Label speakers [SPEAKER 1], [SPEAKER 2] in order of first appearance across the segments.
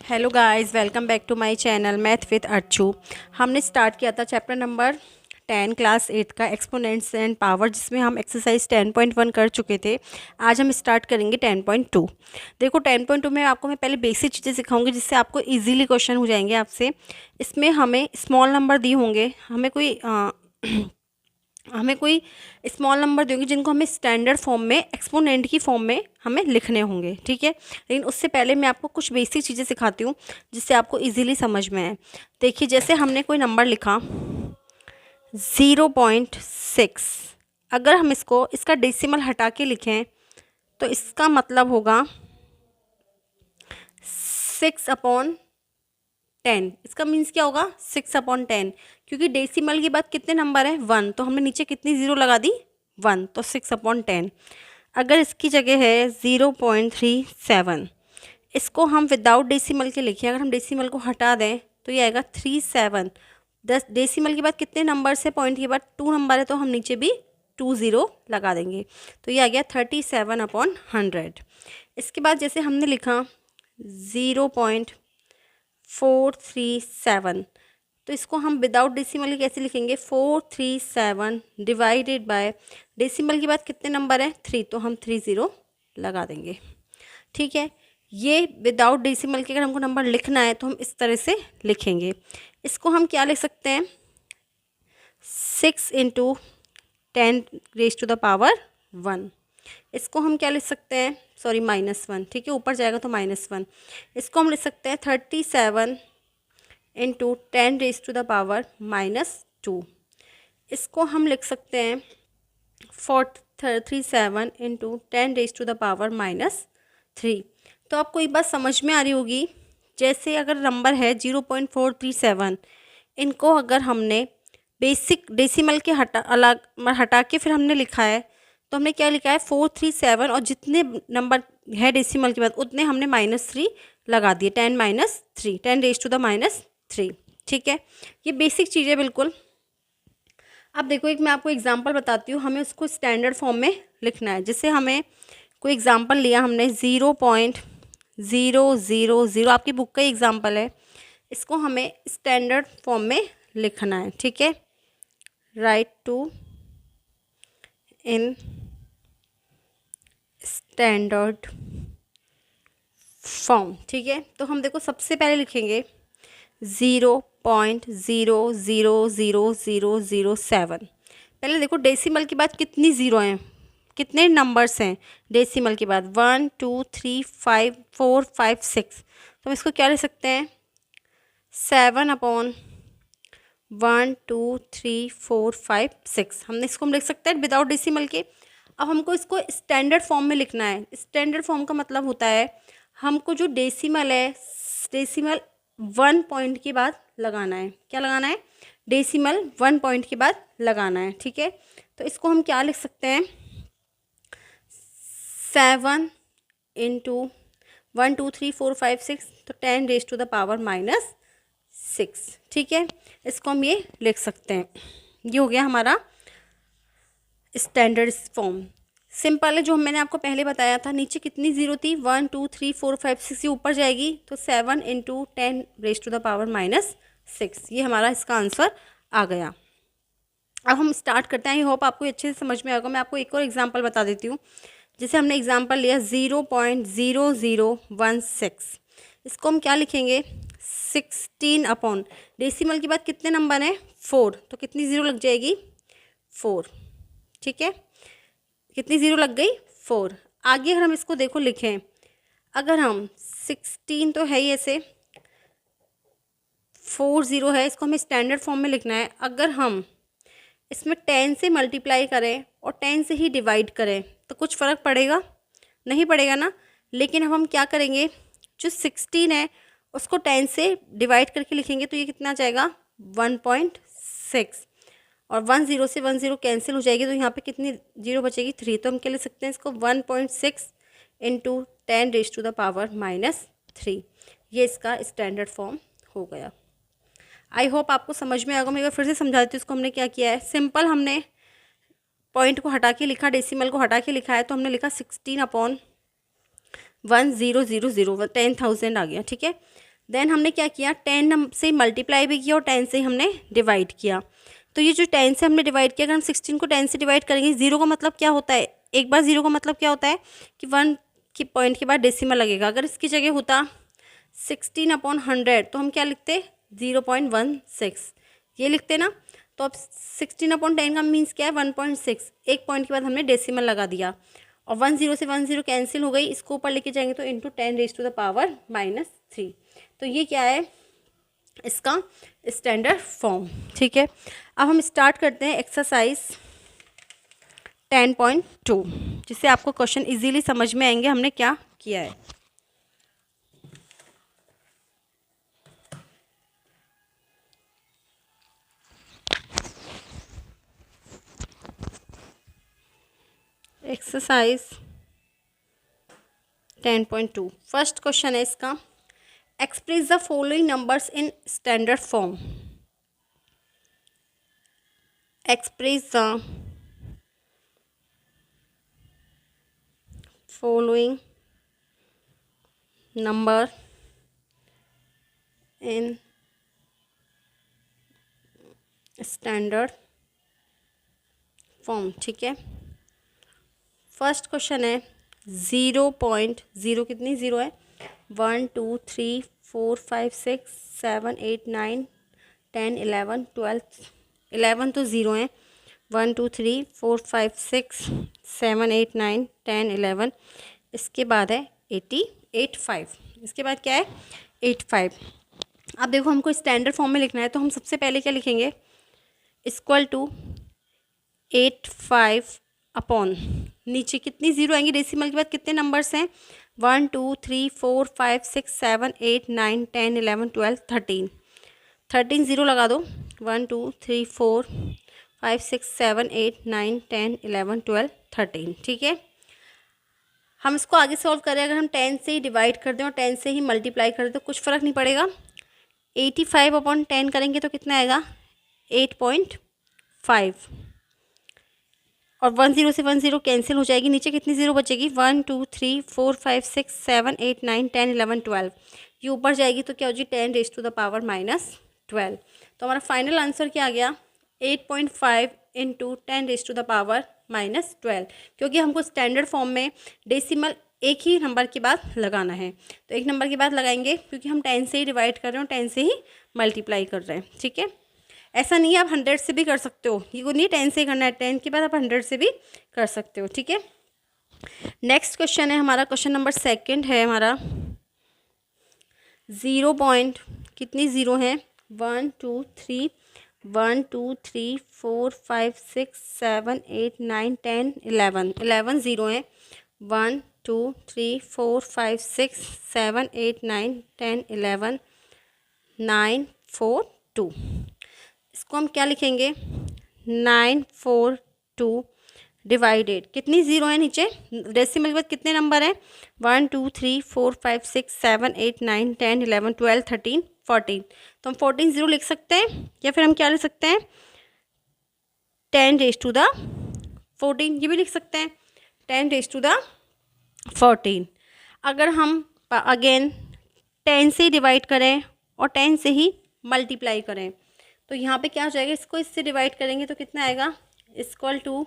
[SPEAKER 1] Hello guys, welcome back to my channel math with Archu. हमने start किया था chapter number 10 class 8 का exponents and power, जिसमें हम एक्सरसाइज 10.1 कर चुके थे। आज हम स्टार्ट करेंगे 10.2। देखो 10.2 में आपको मैं पहले बेसिक चीज़ें सिखाऊंगी जिससे आपको इजीली क्वेश्चन हो जाएंगे आपसे। इसमें हमें स्मॉल नंबर दिए होंगे, हमें कोई स्मॉल नंबर देंगे जिनको हमें स्टैंडर्ड फॉर्म में एक्सपोनेंट की फॉर्म में हमें लिखने होंगे, ठीक है। लेकिन उससे पहले मैं आपको कुछ बेसिक चीज़ें सिखाती हूँ जिससे आपको इजीली समझ में आए। देखिए, जैसे हमने कोई नंबर लिखा 0.6, अगर हम इसका डेसिमल हटा के लिखें तो इसका मतलब होगा 6/10। इसका मीन्स क्या होगा 6/10, क्योंकि डेसिमल के बाद कितने नंबर है 1, तो हमने नीचे कितनी ज़ीरो लगा दी 1, तो 6/10। अगर इसकी जगह है 0.37, इसको हम विदाउट डेसिमल के लिखें, अगर हम डेसिमल को हटा दें तो ये आएगा 37। 10 डेसिमल के बाद कितने नंबर से, पॉइंट के बाद 2 नंबर है तो हम नीचे भी 2 0 लगा देंगे, तो ये आ गया 37/100। इसके बाद जैसे हमने लिखा 0.437, तो इसको हम विदाउट डेसिमल कैसे लिखेंगे 437 डिवाइडेड बाय, डेसिमल के बाद कितने नंबर है 3, तो हम 3 0 लगा देंगे, ठीक है। ये विदाउट डेसिमल के अगर हमको नंबर लिखना है तो हम इस तरह से लिखेंगे। इसको हम क्या लिख सकते हैं 6 × 10⁻1। इसको हम क्या लिख सकते हैं, सॉरी -1, ठीक है, ऊपर जाएगा तो -1। इसको हम लिख सकते हैं 37 × 10⁻2। इसको हम लिख सकते हैं 37 × 10⁻3। तो आपको एक बात समझ में आ रही होगी, जैसे अगर नंबर है 0.437, इनको अगर हमने बेसिक डेसिमल के हटा के फिर हमने लिखा है, तो हमने क्या लिखा है 437, और जितने नंबर है डेसिमल के बाद उतने हमने -3 लगा दिए, 10⁻3, ठीक है। ये बेसिक चीज़ है बिल्कुल। अब देखो, एक मैं आपको एग्जांपल बताती हूँ, हमें उसको स्टैंडर्ड फॉर्म में लिखना है। जैसे हमें कोई एग्जांपल लिया हमने 0.000, आपकी बुक का ही एग्जांपल है, इसको हमें स्टैंडर्ड फॉर्म में लिखना है, ठीक है। Write two in standard form, ठीक है। तो हम देखो सबसे पहले लिखेंगे 0.000007। पहले देखो डेसिमल के बाद कितनी ज़ीरो हैं, कितने नंबर्स हैं डेसिमल के बाद, 1 2 3 5 4 5 6, तो हम इसको क्या लिख सकते हैं 7/1 2 3 4 5 6। हम लिख सकते हैं विदाउट डेसिमल के। अब हमको इसको स्टैंडर्ड फॉर्म में लिखना है। स्टैंडर्ड फॉर्म का मतलब होता है हमको जो डेसिमल है, डेसिमल 1 पॉइंट के बाद लगाना है। क्या लगाना है, डेसिमल 1 पॉइंट के बाद लगाना है, ठीक है। तो इसको हम क्या लिख सकते हैं 7 × 1 2 3 4 5 6, तो 10⁻6, ठीक है। इसको हम ये लिख सकते हैं। ये हो गया हमारा स्टैंडर्ड फॉर्म। सिंपल है, जो मैंने आपको पहले बताया था, नीचे कितनी ज़ीरो थी 1 2 3 4 5 6, ये ऊपर जाएगी तो 7 × 10⁻6, ये हमारा इसका आंसर आ गया। अब हम स्टार्ट करते हैं। आई होप आपको अच्छे से समझ में आएगा। मैं आपको एक और एग्जांपल बता देती हूँ। जैसे हमने एग्जांपल लिया 0.0016, इसको हम क्या लिखेंगे 16 डेसिमल के बाद कितने नंबर हैं 4, तो कितनी ज़ीरो लग जाएगी 4, ठीक है। कितनी ज़ीरो लग गई 4। आगे अगर हम इसको देखो लिखें, अगर हम 16 तो है ही, ऐसे 4 0 है, इसको हमें स्टैंडर्ड फॉर्म में लिखना है। अगर हम इसमें 10 से मल्टीप्लाई करें और 10 से ही डिवाइड करें तो कुछ फ़र्क पड़ेगा नहीं, पड़ेगा ना। लेकिन अब हम क्या करेंगे, जो 16 है उसको 10 से डिवाइड करके लिखेंगे, तो ये कितना आ जाएगा 1.6, और 1 0 से 1 0 कैंसिल हो जाएगी, तो यहाँ पे कितनी जीरो बचेगी 3, तो हम क्या लिख सकते हैं इसको 1.6 × 10⁻3। ये इसका स्टैंडर्ड फॉर्म हो गया। आई होप आपको समझ में आएगा। मैं एक बार फिर से समझाती हूँ। इसको हमने क्या किया है, सिंपल हमने पॉइंट को हटा के लिखा, डेसिमल को हटा के लिखा है, तो हमने लिखा 16/1000, 10,000 आ गया, ठीक है। देन हमने क्या किया, 10 से मल्टीप्लाई भी किया और 10 से हमने डिवाइड किया। तो ये जो 10 से हमने डिवाइड किया, अगर हम 16 को 10 से डिवाइड करेंगे, 0 का मतलब क्या होता है, एक बार 0 का मतलब क्या होता है कि 1 की पॉइंट के बाद डेसिमल लगेगा। अगर इसकी जगह होता 16/100 तो हम क्या लिखते, 0.16 ये लिखते ना। तो अब 16/10 का मीन्स क्या है, 1.6, एक पॉइंट के बाद हमने डेसिमल लगा दिया और 10 से 10 कैंसिल हो गई, इसको ऊपर लेके जाएंगे तो इंटू 10⁻³ तो ये क्या है, इसका स्टैंडर्ड फॉर्म। ठीक है, अब हम स्टार्ट करते हैं एक्सरसाइज 10.2, जिससे आपको क्वेश्चन इजीली समझ में आएंगे हमने क्या किया है। एक्सरसाइज 10.2 फर्स्ट क्वेश्चन है इसका, express the following numbers in standard form. Express the following number in standard form. ठीक है, फर्स्ट क्वेश्चन है 0.0, कितनी ज़ीरो है, 1 2 3 4 5 6 7 8 9 10 11 12 11 तो ज़ीरो है, 1 2 3 4 5 6 7 8 9 10 11, इसके बाद है 85, इसके बाद क्या है 85। अब देखो हमको स्टैंडर्ड फॉर्म में लिखना है, तो हम सबसे पहले क्या लिखेंगे, इक्वल टू 85 अपॉन, नीचे कितनी ज़ीरो आएंगी, डेसिमल के बाद कितने नंबर्स हैं, 1 2 3 4 5 6 7 8 9 10 11 12 13 ज़ीरो लगा दो, 1 2 3 4 5 6 7 8 9 10 11 12 13। ठीक है, हम इसको आगे सॉल्व करें, अगर हम 10 से ही डिवाइड कर दें और 10 से ही मल्टीप्लाई कर दें तो कुछ फ़र्क नहीं पड़ेगा। 85/10 करेंगे तो कितना आएगा, 8.5, और 10 से 10 कैंसिल हो जाएगी, नीचे कितनी ज़ीरो बचेगी, 1 2 3 4 5 6 7 8 9 10 11 12, ये ऊपर जाएगी तो क्या हो जाएगी 10⁻⁻12। तो हमारा फाइनल आंसर क्या आ गया, 8.5 × 10⁻⁻12, क्योंकि हमको स्टैंडर्ड फॉर्म में डेसिमल एक ही नंबर के बाद लगाना है, तो एक नंबर के बाद लगाएंगे, क्योंकि हम 10 से ही डिवाइड कर रहे हैं और 10 से ही मल्टीप्लाई कर रहे हैं। ठीक है, ऐसा नहीं है, आप 100 से भी कर सकते हो, ये को नहीं 10 से करना है, 10 के बाद आप 100 से भी कर सकते हो। ठीक है, नेक्स्ट क्वेश्चन है हमारा, क्वेश्चन नंबर सेकंड है हमारा, 0 पॉइंट कितनी ज़ीरो है, 1 2 3 1 2 3 4 5 6 7 8 9 10 11 11 ज़ीरो है, 1 2 3 4 5 6 7 8 9 10 11 9 4 2, इसको हम क्या लिखेंगे, 942 डिवाइडेड, कितनी ज़ीरो है नीचे, डेसिमल के बाद कितने नंबर हैं, 1 2 3 4 5 6 7 8 9 10 11 12 13 14, तो हम 14 ज़ीरो लिख सकते हैं, या फिर हम क्या लिख सकते हैं, 10⁻14, ये भी लिख सकते हैं 10⁻14। अगर हम अगेन 10 से डिवाइड करें और 10 से ही मल्टीप्लाई करें तो यहाँ पे क्या हो जाएगा, इसको इससे डिवाइड करेंगे तो कितना आएगा, इक्वल टू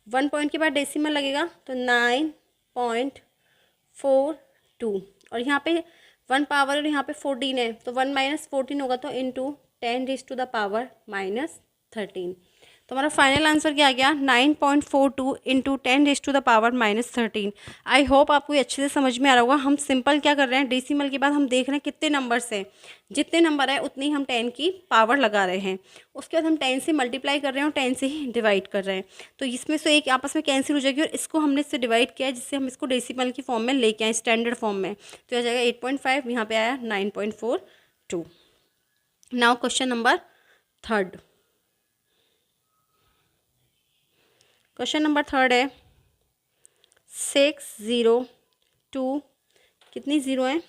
[SPEAKER 1] 1 पॉइंट के बाद डेसिमल लगेगा तो 9.42, और यहाँ पे 1 पावर और यहाँ पे 14 है तो 1 - 14 होगा तो इंटू 10⁻⁻13, तो हमारा फाइनल आंसर क्या आ गया, 9.42 × 10⁻⁻13। आई होप आपको ये अच्छे से समझ में आ रहा होगा। हम सिंपल क्या कर रहे हैं, डेसिमल के बाद हम देख रहे हैं कितने नंबर्स हैं, जितने नंबर है उतनी हम 10 की पावर लगा रहे हैं, उसके बाद हम 10 से मल्टीप्लाई कर रहे हैं और 10 से ही डिवाइड कर रहे हैं, तो इसमें से एक आपस में कैंसिल हो जाएगी और इसको हमने इससे डिवाइड किया है, जिससे हम इसको डेसिमल की फॉर्म में लेके आए स्टैंडर्ड फॉर्म में, तो आ जाएगा 8.5, यहाँ पे आया 9.42। Now question number third, question number third है 602, कितनी ज़ीरो है,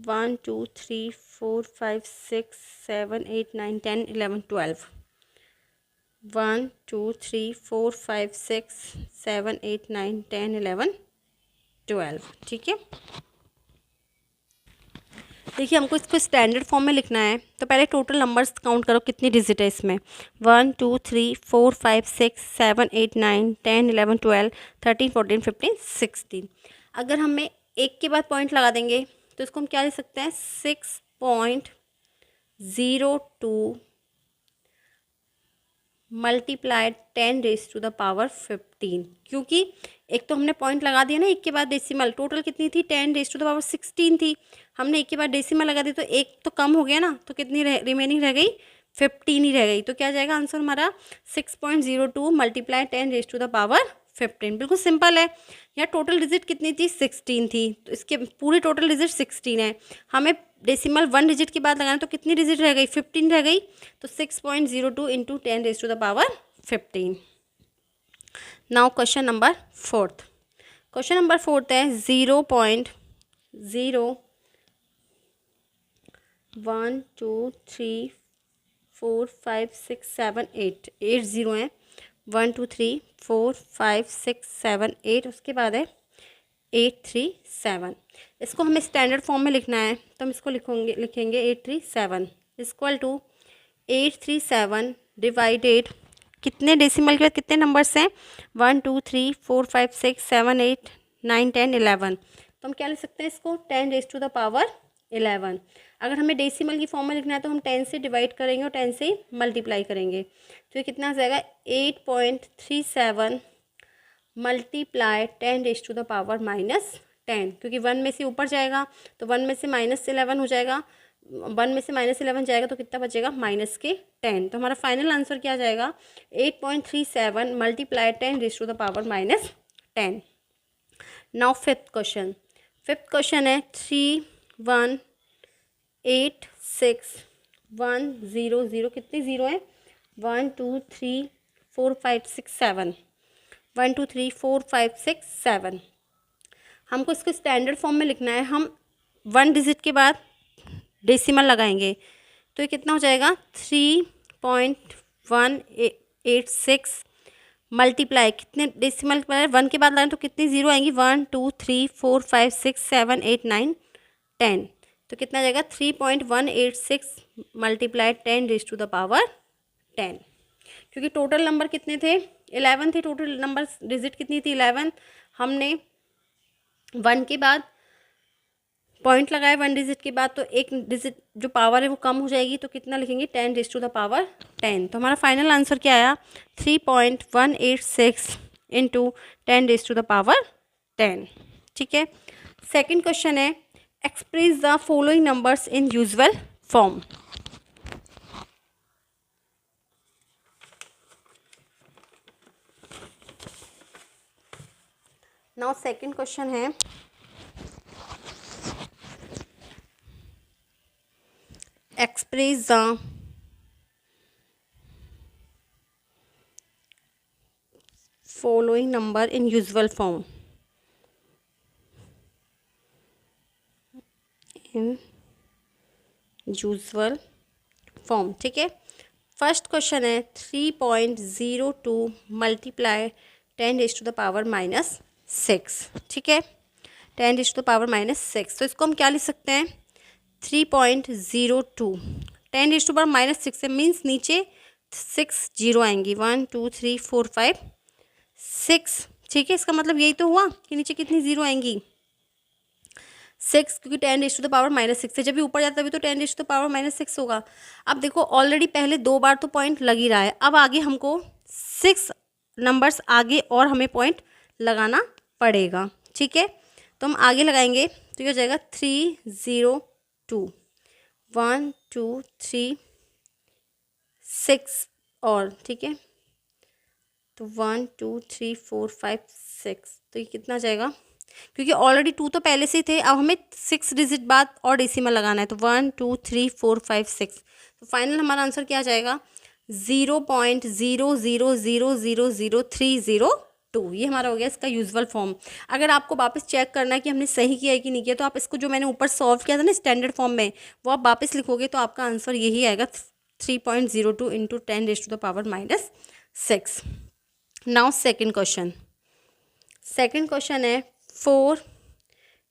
[SPEAKER 1] 1 2 3 4 5 6 7 8 9 10 11 12, 1 2 3 4 5 6 7 8 9 10 11 12। ठीक है, देखिए हमको इसको स्टैंडर्ड फॉर्म में लिखना है, तो पहले टोटल नंबर्स काउंट करो कितनी डिजिट है इसमें। 1 2 3 4 5 6 7 8 9 10 11 12 13 14 15 16। अगर हमें एक के बाद पॉइंट लगा देंगे तो इसको हम क्या लिख सकते हैं, 6.02 मल्टीप्लाइड 10⁻15, क्योंकि एक तो हमने पॉइंट लगा दिया ना एक के बाद डेसिमल, टोटल कितनी थी 10⁻16 थी, हमने एक के बाद डेसिमल लगा दी तो एक तो कम हो गया ना, तो कितनी रिमेनिंग रह गई, 15 ही रह गई। तो क्या जाएगा आंसर हमारा 6.02 मल्टीप्लाई 10⁻15। बिल्कुल सिंपल है। यहाँ टोटल डिजिट कितनी थी, 16 थी, तो इसके पूरी टोटल डिजिट 16 है, हमें डेसिमल 1 डिजिट के बाद लगाना, तो कितनी डिजिट रह गई, 15 रह गई। तो 6.02 into 10⁻15। Now question number 4। Question number 4 है 0.01 2 3 4 5 6 7 8 8 0 है, 1 2 3 4 5 6 7 8, उसके बाद है 837। इसको हमें स्टैंडर्ड फॉर्म में लिखना है, तो हम इसको लिखेंगे 837 इक्वल टू 837 डिवाइडेड, कितने डेसिमल के बाद कितने नंबर्स हैं, 1 2 3 4 5 6 7 8 9 10 11। तो हम क्या लिख सकते हैं इसको, 10⁻11। अगर हमें डेसिमल की फॉर्म में लिखना है तो हम 10 से डिवाइड करेंगे और 10 से मल्टीप्लाई करेंगे, तो ये कितना आ जाएगा 8.37 मल्टीप्लाई 10⁻10, क्योंकि 1 में से ऊपर जाएगा तो 1 में से -11 हो जाएगा, 1 में से -11 जाएगा तो कितना बचेगा, -10। तो हमारा फाइनल आंसर क्या जाएगा, 8.37 मल्टीप्लाई 10⁻10। नाउ फिफ्थ क्वेश्चन है 3186100, कितने जीरो है, 1 2 3 4 5 6 7, 1 2 3 4 5 6 7। हमको इसको स्टैंडर्ड फॉर्म में लिखना है, हम 1 डिजिट के बाद डेसिमल लगाएंगे, तो ये कितना हो जाएगा 3.186 मल्टीप्लाई, कितने डेसिमल पर 1 के बाद लगाएं तो कितनी जीरो आएंगी, 1 2 3 4 5 6 7 8 9 10, तो कितना आ जाएगा 3.186 मल्टीप्लाई 10⁻10, क्योंकि टोटल नंबर कितने थे, 11 थे, टोटल नंबर डिजिट कितनी थी 11, हमने 1 के बाद पॉइंट लगाया 1 डिजिट के बाद, तो एक डिजिट जो पावर है वो कम हो जाएगी, तो कितना लिखेंगे 10⁻10। तो हमारा फाइनल आंसर क्या आया, 3.186 इंटू 10⁻10। ठीक है। सेकेंड क्वेश्चन है express the following numbers in usual form. Now second question है express the following number in usual form। in usual form। ठीक है। फर्स्ट क्वेश्चन है 3.02 मल्टीप्लाई 10⁻⁻6। ठीक है, 10⁻⁻6। तो इसको हम क्या लिख सकते हैं, 3.02 10⁻⁻6 मीन्स नीचे 6 जीरो आएंगी, 1 2 3 4 5 6। ठीक है, इसका मतलब यही तो हुआ कि नीचे कितनी जीरो आएंगी, 6, क्योंकि 10⁻⁻6 है, जब भी ऊपर जाता है तभी तो 10⁻⁻6 होगा। अब देखो ऑलरेडी पहले 2 बार तो पॉइंट लग ही रहा है, अब आगे हमको 6 नंबर्स आगे और हमें पॉइंट लगाना पड़ेगा। ठीक है, तो हम आगे लगाएंगे तो ये हो जाएगा 3 0 2 1 2 3 6 और, ठीक है, तो 1 2 3 4 5 6, तो ये कितना जाएगा, क्योंकि ऑलरेडी 2 तो पहले से ही थे, अब हमें 6 डिजिट बाद और डेसिमल लगाना है, तो 1 2 3 4 5 6। तो फाइनल हमारा आंसर क्या जाएगा, 0.00000302। ये हमारा हो गया इसका यूजुअल फॉर्म। अगर आपको वापस चेक करना है कि हमने सही किया है कि नहीं किया, तो आप इसको जो मैंने ऊपर सॉल्व किया था ना स्टैंडर्ड फॉर्म में, वो आप वापस लिखोगे तो आपका आंसर यही आएगा, 3.02 इंटू 10⁻⁻6। नाउ सेकेंड क्वेश्चन है 4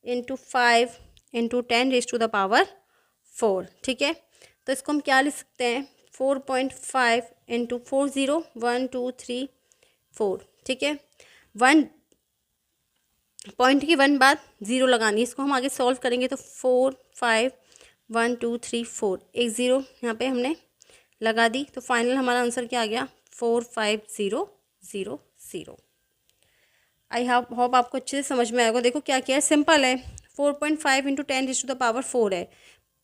[SPEAKER 1] इंटू 5 इंटू 10⁻⁻15। 4, ठीक है। तो इसको हम क्या लिख सकते हैं, 4.5 इंटू 4 0 1 2 3 4, ठीक है। 1 पॉइंट की 1 बाद 0 लगानी है, इसको हम आगे सॉल्व करेंगे तो 4 5 1 2 3 4, एक 0 यहाँ पे हमने लगा दी, तो फाइनल हमारा आंसर क्या आ गया, 4 5 0 0 0। आई होप आपको अच्छे से समझ में आएगा। देखो क्या किया है, सिंपल है, 4.5 इंटू 10⁻⁴ है,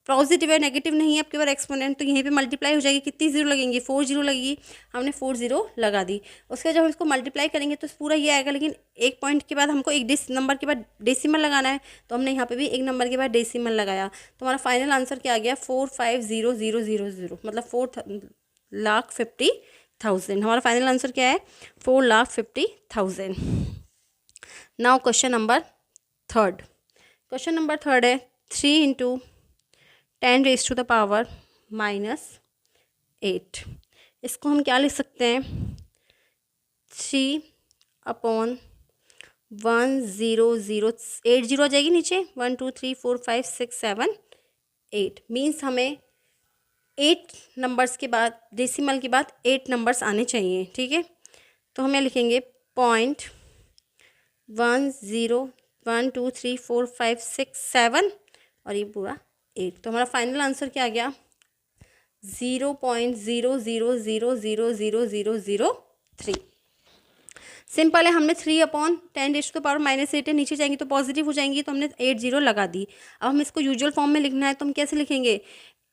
[SPEAKER 1] पॉजिटिव है, नेगेटिव नहीं है आपके पास एक्सपोनेंट, तो यहीं पे मल्टीप्लाई हो जाएगी, कितनी जीरो लगेंगी, 4 जीरो लगेगी, हमने 4 जीरो लगा दी। उसके जब हम इसको मल्टीप्लाई करेंगे तो पूरा ये आएगा, लेकिन एक पॉइंट के बाद हमको एक नंबर के बाद डेसिमल लगाना है, तो हमने यहाँ पे भी एक नंबर के बाद डेसिमल लगाया, तो हमारा फाइनल आंसर क्या आ गया, 450,000, मतलब 4,50,000। हमारा फाइनल आंसर क्या है, 4,50,000। नाउ क्वेश्चन नंबर थर्ड है 3 इंटू 10⁻⁻8। इसको हम क्या लिख सकते हैं, 3/100, 8 जीरो आ जाएगी नीचे, 1 2 3 4 5 6 7 8, मीन्स हमें 8 नंबर्स के बाद, डेसिमल के बाद 8 नंबर्स आने चाहिए, ठीक है। तो हमें लिखेंगे 0.10 1 2 3 4 5 6 7 और ये पूरा 8, तो हमारा फाइनल आंसर क्या आ गया, 0.00000003। सिंपल है, हमने 3/10⁻⁻8 है, नीचे जाएंगी तो पॉजिटिव हो जाएंगी, तो हमने 8 जीरो लगा दी। अब हम इसको यूजुअल फॉर्म में लिखना है, तो हम कैसे लिखेंगे,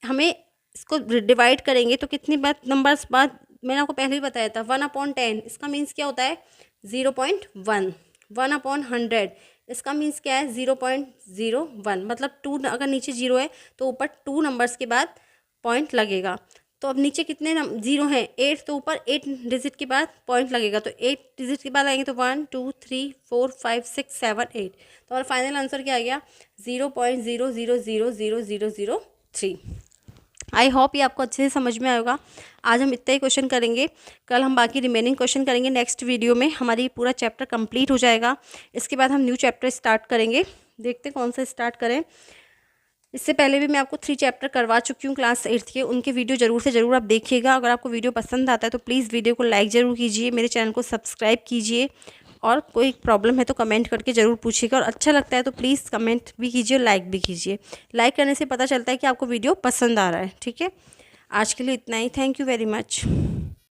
[SPEAKER 1] हमें इसको डिवाइड करेंगे तो कितनी बार नंबर्स बाद, मैंने आपको पहले ही बताया था 1/10, इसका मीन्स क्या होता है 0.1, 1/100 इसका मीन्स क्या है 0.01, मतलब 2 अगर नीचे 0 है तो ऊपर 2 नंबर्स के बाद पॉइंट लगेगा। तो अब नीचे कितने जीरो हैं, 8, तो ऊपर 8 डिजिट के बाद पॉइंट लगेगा, तो 8 डिजिट के बाद आएंगे तो 1 2 3 4 5 6 7 8, तो हमारा फाइनल आंसर क्या आ गया 0.00000003। आई होप ये आपको अच्छे से समझ में आएगा। आज हम इतना ही क्वेश्चन करेंगे, कल हम बाकी रिमेनिंग क्वेश्चन करेंगे। नेक्स्ट वीडियो में हमारी पूरा चैप्टर कंप्लीट हो जाएगा, इसके बाद हम न्यू चैप्टर स्टार्ट करेंगे, देखते कौन सा स्टार्ट करें। इससे पहले भी मैं आपको 3 चैप्टर करवा चुकी हूँ क्लास 8 के, उनके वीडियो ज़रूर से ज़रूर आप देखिएगा। अगर आपको वीडियो पसंद आता है तो प्लीज़ वीडियो को लाइक ज़रूर कीजिए, मेरे चैनल को सब्सक्राइब कीजिए, और कोई प्रॉब्लम है तो कमेंट करके ज़रूर पूछिएगा, और अच्छा लगता है तो प्लीज़ कमेंट भी कीजिए, लाइक भी कीजिए। लाइक करने से पता चलता है कि आपको वीडियो पसंद आ रहा है, ठीक है। आज के लिए इतना ही, थैंक यू वेरी मच।